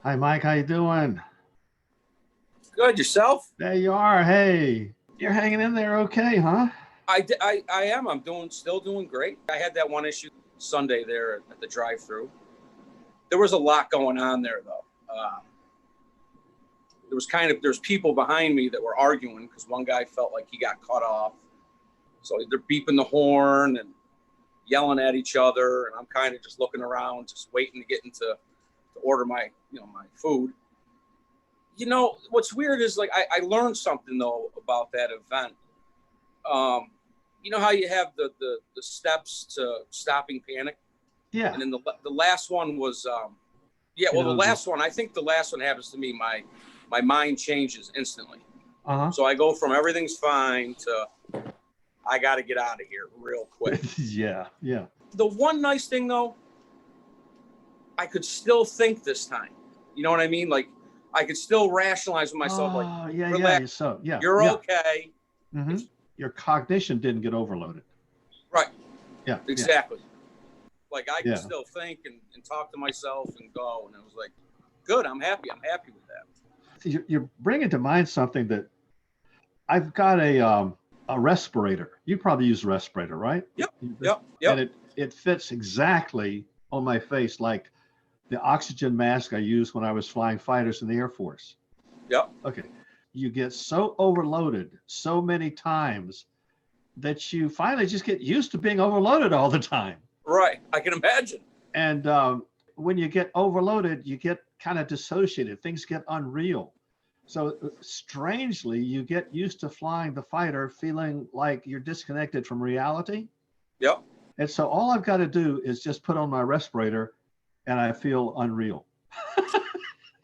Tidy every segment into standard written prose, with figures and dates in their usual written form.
Hi, Mike. How you doing? Good, yourself? There you are. Hey, you're hanging in there, okay, huh? I am. I'm still doing great. I had that one issue Sunday there at the drive-through. There was a lot going on there, though. There's people behind me that were arguing because one guy felt like he got cut off, so they're beeping the horn and yelling at each other, and I'm kind of just looking around, just waiting to get into to order my food. What's weird is like I learned something though about that event. Um, you know how you have the steps to stopping panic, Yeah. and then the last one was yeah. You Well, the know the. last one, I think the last one happens to me. My mind changes instantly. Uh So I go from everything's fine to I got to get out of here real huh. quick. Yeah. Yeah. The one nice thing though, I could still think this time. You know what I mean? Like I could still rationalize with myself, like, Oh, yeah, relax, yeah. So, yeah, you're yeah. okay. Mm-hmm. It's Your cognition didn't get overloaded. right, Yeah. Yeah. exactly. Like I could Yeah. still think and talk to myself and go, and I was like, good, I'm happy. I'm happy with that. You're bringing to mind something that I've got a respirator. You probably use a respirator, right? Yep, And yep, yep, it fits exactly on my face like the oxygen mask I used when I was flying fighters in the Air Force. yep. Okay. You get so overloaded so many times that you finally just get used to being overloaded all the time. Right, I can imagine. And when you get overloaded, you get kind of dissociated. Things get unreal. So strangely, you get used to flying the fighter feeling like you're disconnected from reality. Yep. And so all I've got to do is just put on my respirator and I feel unreal.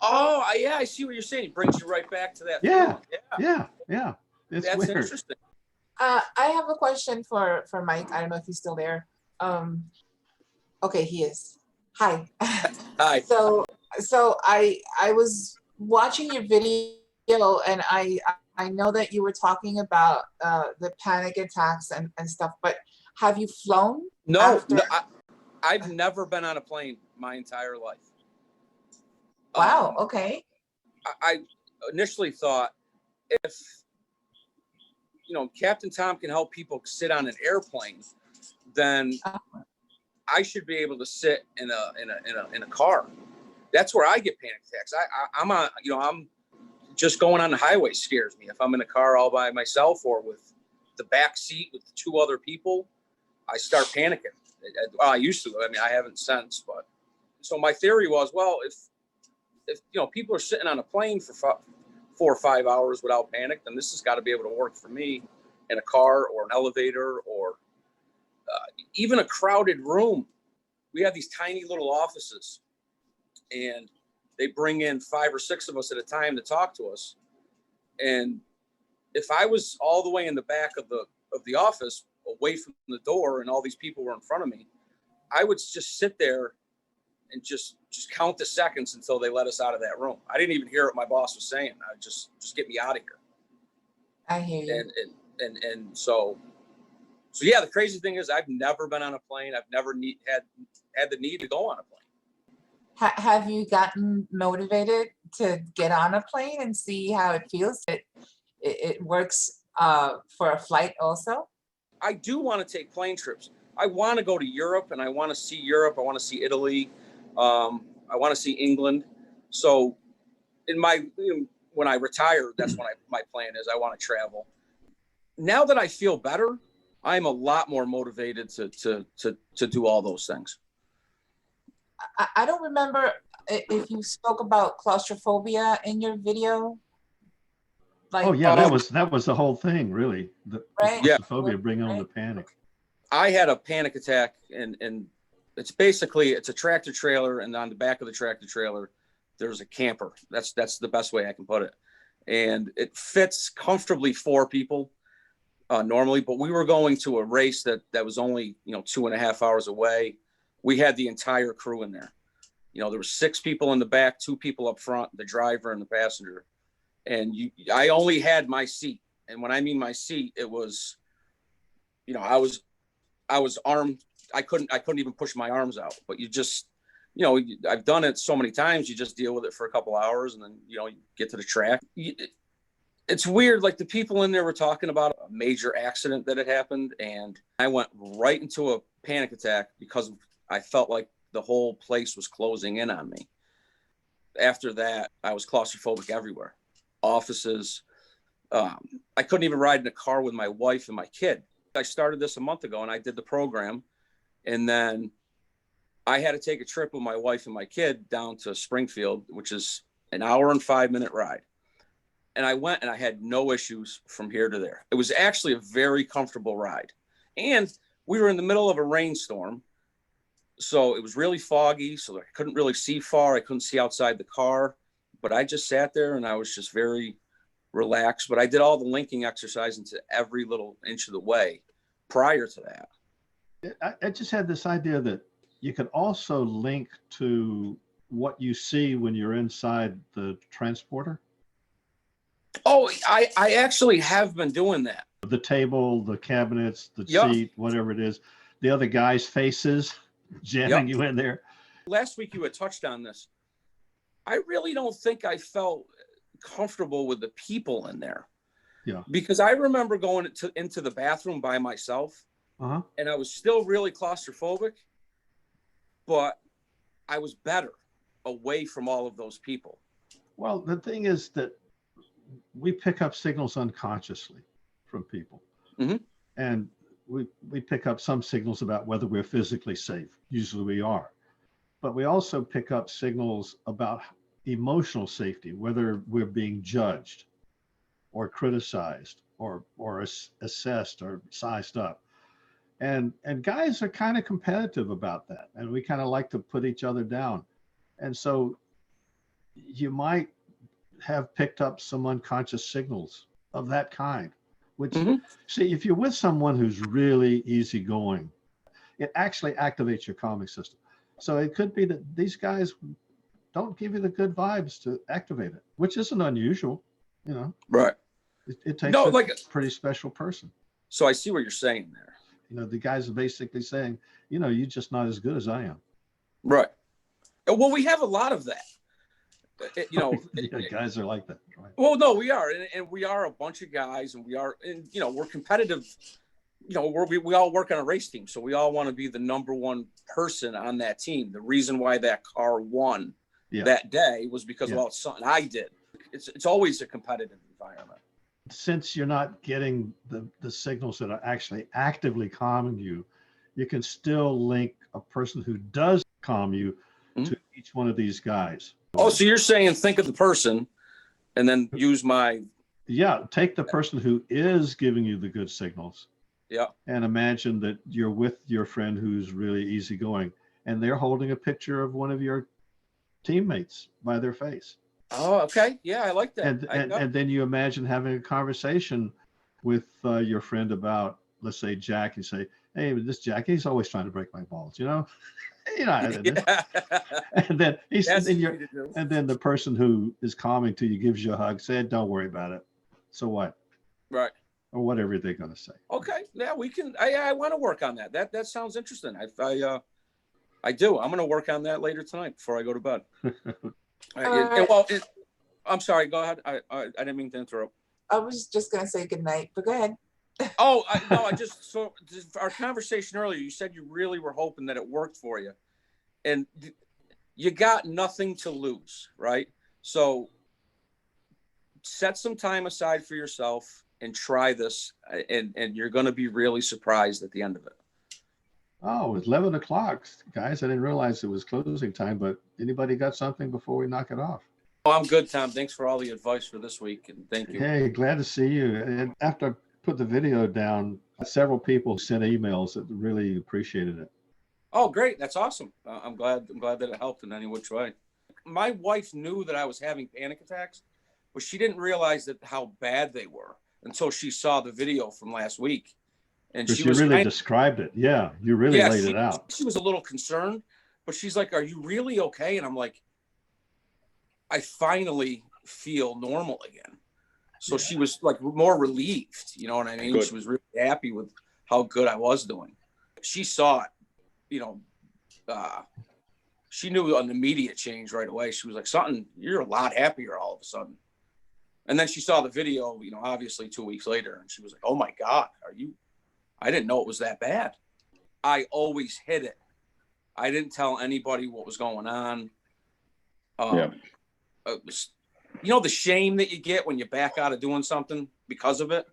Oh, yeah, I see what you're saying. It brings you right back to that Yeah. feeling. Yeah, Yeah. Yeah. It's that's weird. interesting. I have a question for Mike. I don't know if he's still there. Um, okay, he is. Hi. Hi. so so I was watching your video and I know that you were talking about the panic attacks and stuff, but have you flown No, after? no, I've never been on a plane my entire life. Wow, Um, okay. I initially thought if Captain Tom can help people sit on an airplane, then Uh, I should be able to sit in a car. That's where I get panic attacks. I'm on I'm just going on the highway scares me. If I'm in a car all by myself or with the back seat with two other people, I start panicking. Well, I used to. I mean, I haven't since. But so my theory was, well, if people are sitting on a plane for 4 or 5 hours without panic, then this has got to be able to work for me in a car or an elevator or even a crowded room. We have these tiny little offices, and they bring in 5 or 6 of us at a time to talk to us. And if I was all the way in the back of the office, away from the door, and all these people were in front of me, I would just sit there and just count the seconds until they let us out of that room. I didn't even hear what my boss was saying. I would just get me out of here. I hear you. And yeah, the crazy thing is I've never been on a plane. I've never had the need to go on a plane. Have you gotten motivated to get on a plane and see how it feels? It works for a flight also? I do want to take plane trips. I want to go to Europe, and I want to see Europe. I want to see Italy. I want to see England. So, when I retire, that's when my plan is. I want to travel. Now that I feel better, I'm a lot more motivated to do all those things. I don't remember if you spoke about claustrophobia in your video. Oh, Like, yeah. That was the whole thing, really. The right? Yeah, claustrophobia bringing on the panic. I had a panic attack, and it's a tractor trailer, and on the back of the tractor trailer, there's a camper. That's the best way I can put it, and it fits comfortably 4 people normally. But we were going to a race that was only 2.5 hours away. We had the entire crew in there. There were 6 people in the back, 2 people up front, the driver and the passenger, and I only had my seat. And when I mean my seat, it was, I was armed. I couldn't even push my arms out, but I've done it so many times. You just deal with it for a couple hours and then, you get to the track. It's weird. Like the people in there were talking about a major accident that had happened. And I went right into a panic attack because I felt like the whole place was closing in on me. After that, I was claustrophobic everywhere. Offices. I couldn't even ride in a car with my wife and my kid. I started this a month ago and I did the program. And then I had to take a trip with my wife and my kid down to Springfield, which is an hour and 5-minute ride. And I went and I had no issues from here to there. It was actually a very comfortable ride. And we were in the middle of a rainstorm. So it was really foggy. So I couldn't really see far. I couldn't see outside the car. But I just sat there and I was just very relaxed. But I did all the linking exercise into every little inch of the way prior to that. I just had this idea that you could also link to what you see when you're inside the transporter. Oh, I actually have been doing that. The table, the cabinets, the Yep. seat, whatever it is, the other guy's faces jamming you in there. Last week you had touched on this. I really don't think I felt comfortable with the people in there. Yeah. Because I remember going into the bathroom by myself, Uh-huh. and I was still really claustrophobic, but I was better away from all of those people. Well, the thing is that we pick up signals unconsciously from people. Mhm. And we pick up some signals about whether we're physically safe. Usually we are. But we also pick up signals about emotional safety, whether we're being judged or criticized or assessed or sized up. And guys are kind of competitive about that. And we kind of like to put each other down. And so you might have picked up some unconscious signals of that kind, which see, if you're with someone who's really easygoing, it actually activates your calming system. So it could be that these guys don't give you the good vibes to activate it, which isn't unusual, Right. It takes No, a like, pretty special person. so I see what you're saying there. The guys are basically saying, you're just not as good as I am. Right. Well, we have a lot of that. Yeah, guys are like that. Right? Well, no, we are. And we are a bunch of guys and we're competitive. We all work on a race team. So we all want to be the number one person on that team. The reason why that car won that day was because of something I did. It's always a competitive environment. Since you're not getting the signals that are actually actively calming you, you can still link a person who does calm you to each one of these guys. Oh, so you're saying think of the person and then use my... Yeah, take the person who is giving you the good signals. Yeah. And imagine that you're with your friend who's really easygoing and they're holding a picture of one of your teammates by their face. Oh, okay. Yeah, I like that. And then you imagine having a conversation with your friend about, let's say, Jack. You say, "Hey, this Jack, he's always trying to break my balls, Yeah. And then and then the person who is calming to you gives you a hug, saying, "Don't worry about it." So what? Right. Or whatever they're going to say. Okay. Yeah, we can. I want to work on that. That sounds interesting. I do. I'm going to work on that later tonight before I go to bed. I'm sorry. Go ahead. I didn't mean to interrupt. I was just going to say good night, but go ahead. Oh, so our conversation earlier, you said you really were hoping that it worked for you, and you got nothing to lose, right? So set some time aside for yourself and try this, and you're going to be really surprised at the end of it. Oh, it's 11 o'clock, guys. I didn't realize it was closing time, but anybody got something before we knock it off? Oh, I'm good, Tom. Thanks for all the advice for this week, and thank you. Hey, glad to see you. And after I put the video down, several people sent emails that really appreciated it. Oh, great. That's awesome. I'm glad that it helped in any which way. My wife knew that I was having panic attacks, but she didn't realize how bad they were until she saw the video from last week. And she really described it. Yeah, you really laid it out. She was a little concerned, but she's like, "Are you really okay?" And I'm like, "I finally feel normal again." So she was like more relieved. You know what I mean? Good. She was really happy with how good I was doing. She saw it. she knew an immediate change right away. She was like, something, you're a lot happier all of a sudden. And then she saw the video, you know, obviously 2 weeks later, and she was like, oh my God, I didn't know it was that bad. I always hid it. I didn't tell anybody what was going on. It was, you know, the shame that you get when you back out of doing something because of it.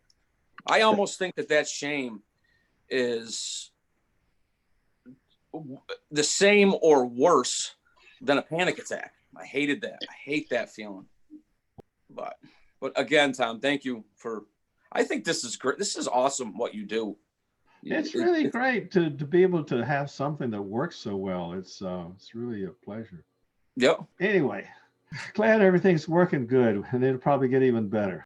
I almost think that shame is the same or worse than a panic attack. I hated that. I hate that feeling. But again, Tom, thank you I think this is great. This is awesome what you do. It's really great to be able to have something that works so well. It's really a pleasure. Yep. Anyway, glad everything's working good, and it'll probably get even better.